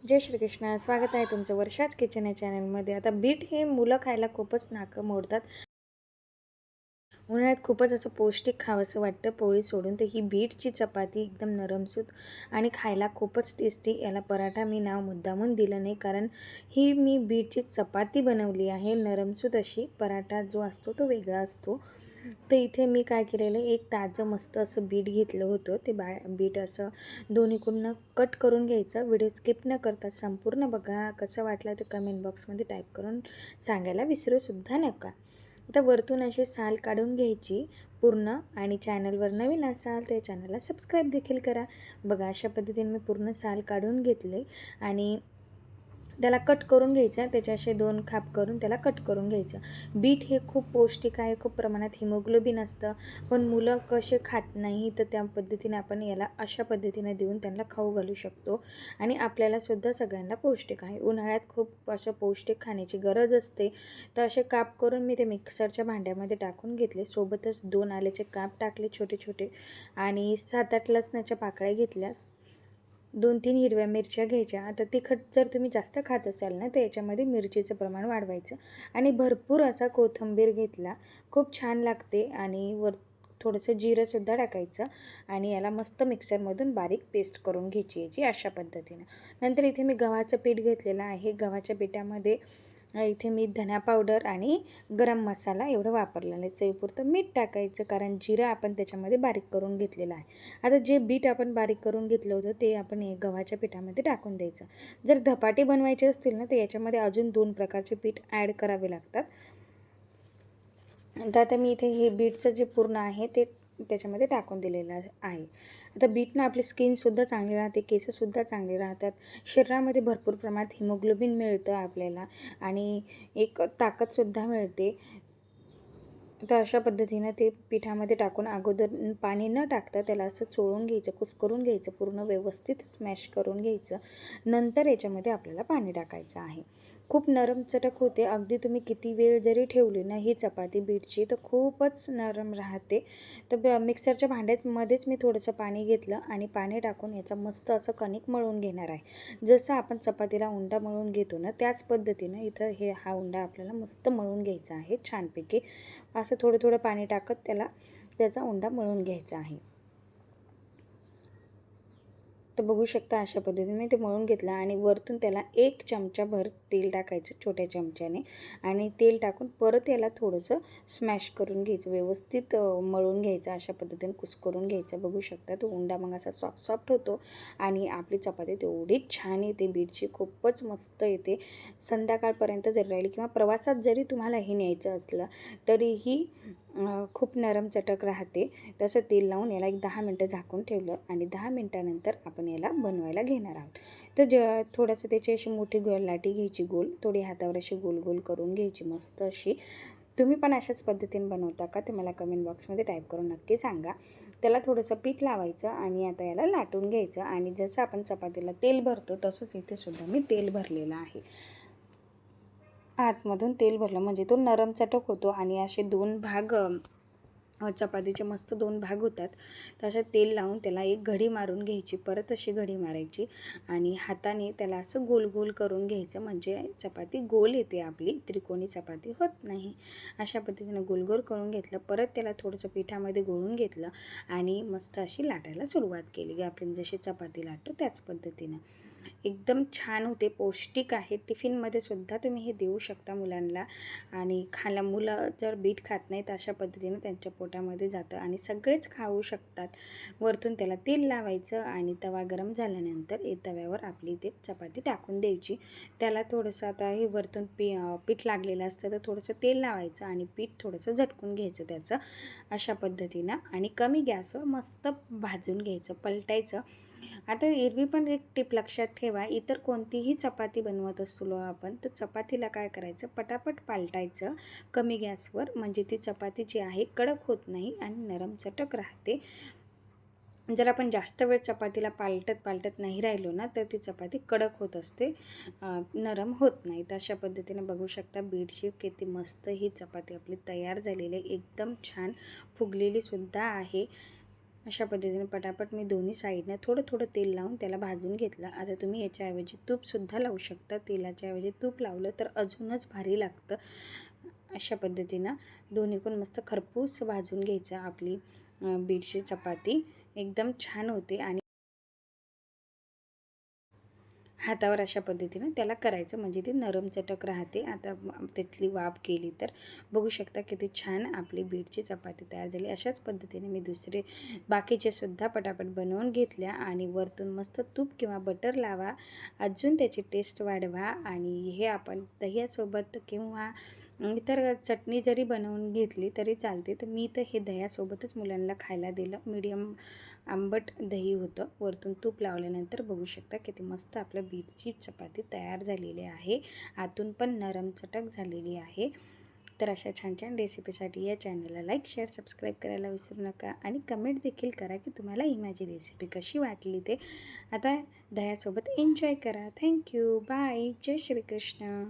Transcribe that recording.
जय श्रीकृष्ण. स्वागत आहे तुमचं वर्षाच किचन या चॅनलमध्ये. आता बीट हे मुलं खायला खूपच नाकं मोडतात. उन्हाळ्यात खूपच असं पौष्टिक खावंसं वाटतं पोळी सोडून. तर ही बीटची चपाती एकदम नरमसूत आणि खायला खूपच टेस्टी. याला पराठा मी नाव मुद्दामून दिलं नाही, कारण ही मी बीटची चपाती बनवली आहे नरमसूत अशी. पराठा जो असतो तो वेगळा असतो. तर इथे मी काय केलेलं, एक ताजं मस्त असं बीट घेतलं होतं. ते बीट असं दोन्हीकडून कट करून घ्यायचं. व्हिडिओ स्किप न करता संपूर्ण बघा. कसं वाटलं ते कमेंट बॉक्समध्ये टाईप करून सांगायला विसरूसुद्धा नका. आता वरतून अशी साल काढून घ्यायची पूर्ण. आणि चॅनलवर नवीन असाल तर चॅनलला सबस्क्राईब देखील करा. बघा, अशा पद्धतीने मी पूर्ण साल काढून घेतले आणि त्याला कट करून घ्यायचं. त्याचे असे 2 खाप करून त्याला कट करून घ्यायचं. बीट हे खूप पौष्टिक आहे, खूप प्रमाणात हिमोग्लोबिन असतं. पण मुलं कसे खात नाही, तर त्या पद्धतीने आपण याला अशा पद्धतीने देऊन त्यांना खाऊ घालू शकतो. आणि आपल्यालासुद्धा सगळ्यांना पौष्टिक आहे. उन्हाळ्यात खूप असं पौष्टिक खाण्याची गरज असते. तर असे काप करून मी ते मिक्सरच्या भांड्यामध्ये टाकून घेतले. सोबतच 2 आल्याचे काप टाकले छोटे छोटे आणि 7-8 लसणाच्या पाकळ्या घेतल्या. 2-3 हिरव्या मिरच्या घ्यायच्या. आता तिखट जर तुम्ही जास्त खात असाल ना, तर याच्यामध्ये मिरचीचं प्रमाण वाढवायचं. आणि भरपूर असा कोथिंबीर घेतला. खूप छान लागते. आणि वर थोडंसं जिरंसुद्धा टाकायचं आणि याला मस्त मिक्सरमधून बारीक पेस्ट करून घ्यायची याची अशा पद्धतीनं. नंतर इथे मी गव्हाचं पीठ घेतलेलं आहे. गव्हाच्या पिठामध्ये इथे मी धना पावडर आणि गरम मसाला एवढं वापरलेलं आहे. चवीपुरतं मीठ टाकायचं, कारण जिरं आपण त्याच्यामध्ये बारीक करून घेतलेलं आहे. आता जे बीट आपण बारीक करून घेतलं होतं ते आपण गव्हाच्या पिठामध्ये टाकून द्यायचं. जर धपाटे बनवायचे असतील ना, तर याच्यामध्ये अजून 2 प्रकारचे पीठ ॲड करावे लागतात. तर आता मी इथे हे बीटचं जे पूर्ण आहे ते त्याच्यामध्ये टाकून दिलेलं आहे. आता बीटनं आपली स्किनसुद्धा चांगली राहते, केससुद्धा चांगली राहतात. शरीरामध्ये भरपूर प्रमाणात हिमोग्लोबिन मिळतं आपल्याला आणि एक ताकदसुद्धा मिळते. तर अशा पद्धतीनं ते पिठामध्ये टाकून अगोदर पाणी न टाकता त्याला असं चोळून घ्यायचं, कुस्करून घ्यायचं, पूर्ण व्यवस्थित स्मॅश करून घ्यायचं. नंतर याच्यामध्ये आपल्याला पाणी टाकायचं आहे. खूप नरम चटक होते. अगदी तुम्ही किती वेळ जरी ठेवली ना ही चपाती बीटची, तर खूपच नरम राहते. तर मिक्सरच्या भांड्यामध्येच मी थोडंसं पाणी घेतलं आणि पाणी टाकून याचा मस्त असं कणिक मळून घेणार आहे. जसं आपण चपातीला उंडा मळून घेतो ना, त्याच पद्धतीनं इथं हा उंडा आपल्याला मस्त मळून घ्यायचा आहे छानपैकी. असं थोडं थोडं पाणी टाकत त्याचा उंडा मळून घ्यायचा आहे. तर बघू शकता अशा पद्धतीने मी ते मळून घेतलं आणि वरतून त्याला 1 चमचाभर तेल टाकायचं छोट्या चमच्याने. आणि तेल टाकून परत याला थोडंसं स्मॅश करून घ्यायचं, व्यवस्थित मळून घ्यायचं. अशा पद्धतीने कुस्करून घ्यायचं. बघू शकता तो उंडा मग असा सॉफ्ट सॉफ्ट होतो आणि आपली चपाती तेवढीच छान येते. बीटची खूपच मस्त येते. संध्याकाळपर्यंत जरी राहिली किंवा प्रवासात जरी तुम्हाला हे न्यायचं असलं तरीही खूप नरम चटक राहते. तसं तेल लावून याला एक 10 मिनटं झाकून ठेवलं आणि 10 मिनटानंतर आपण याला बनवायला घेणार आहोत. तर थोडंसं त्याची अशी मोठी लाटी घ्यायची गोल, थोडी हातावर अशी गोल गोल करून घ्यायची मस्त अशी. तुम्ही पण अशाच पद्धतीने बनवता का, ते मला कमेंट बॉक्समध्ये टाईप करून नक्की सांगा. त्याला थोडंसं पीठ लावायचं आणि आता याला लाटून घ्यायचं. आणि जसं आपण चपातीला तेल भरतो तसंच इथे सुद्धा मी तेल भरलेलं आहे. आतमधून तेल भरलं म्हणजे तो नरम चटक होतो आणि असे 2 भाग चपातीचे मस्त 2 भाग होतात. तसं तेल लावून त्याला एक घडी मारून घ्यायची, परत अशी घडी मारायची आणि हाताने त्याला असं गोल गोल करून घ्यायचं, म्हणजे चपाती गोल येते आपली, त्रिकोणी चपाती होत नाही. अशा पद्धतीनं गोल गोल करून घेतलं. परत त्याला थोडंसं पिठामध्ये घोळून घेतलं आणि मस्त अशी लाटायला सुरुवात केली. आपण जशी चपाती लाटतो त्याच पद्धतीनं. एकदम छान होते, पौष्टिक आहे. टिफिनमध्ये सुद्धा तुम्ही हे देऊ शकता मुलांना. आणि मुलं जर बीट खात नाहीत अशा पद्धतीनं त्यांच्या पोटामध्ये जातं आणि सगळेच खाऊ शकतात. वरतून त्याला तेल लावायचं आणि तवा गरम झाल्यानंतर तव्यावर आपली ते चपाती टाकून द्यायची. त्याला थोडंसं आता हे वरतून पीठ लागलेलं असतं तर थोडंसं तेल लावायचं आणि पीठ थोडंसं झटकून घ्यायचं त्याचं अशा पद्धतीनं. आणि कमी गॅसवर मस्त भाजून घ्यायचं, पलटायचं. आता एरवी पण एक टिप लक्षात ठेवा, इतर कोणतीही चपाती बनवत असलो आपण तर चपातीला काय करायचं, पटापट पालटायचं कमी गॅसवर, म्हणजे ती चपाती जी आहे कडक होत नाही आणि नरम चटक राहते. जर आपण जास्त वेळ चपातीला पालटत नाही राहिलो ना, तर ती चपाती कडक होत असते, नरम होत नाही. तर अशा पद्धतीने बघू शकता बीटची किती मस्त ही चपाती आपली तयार झालेली आहे. एकदम छान फुगलेली सुद्धा आहे. अशा पद्धतीने पटापट मी दोन्ही साईडनं थोडं थोडं तेल लावून त्याला भाजून घेतलं. आता तुम्ही याच्याऐवजी तूपसुद्धा लावू शकता. तेलाच्याऐवजी तूप लावलं तर अजूनच भारी लागतं. अशा पद्धतीनं दोन्हीकडून मस्त खरपूस भाजून घ्यायचं आपली बीटची चपाती एकदम छान होते. आणि हातावर अशा पद्धतीनं त्याला करायचं म्हणजे ती नरम चटक राहते. आता त्यातली वाफ गेली तर बघू शकता किती छान आपली बीटची चपाती तयार झाली. अशाच पद्धतीने मी बाकीचे सुद्धा पटापट बनवून घेतल्या आणि वरतून मस्त तूप किंवा बटर लावा, अजून त्याची टेस्ट वाढवा. आणि हे आपण दह्यासोबत किंवा इतर चटणी जरी बनवून घेतली तरी चालते. तर मी तर हे दह्यासोबतच मुलांना खायला दिलं. मीडियम आंबट दही होतं. वरतून तूप लावल्यानंतर बघू शकता किती मस्त आपलं बीटची चपाती तयार झालेली आहे. आतून पण नरम चटक झालेली आहे. तर अशा छान छान रेसिपीसाठी या चॅनलला लाईक, शेअर, सबस्क्राईब करायला विसरू नका. आणि कमेंट देखील करा की तुम्हाला ही माझी रेसिपी कशी वाटली ते. आता दह्यासोबत एन्जॉय करा. थँक्यू. बाय. जय श्रीकृष्ण.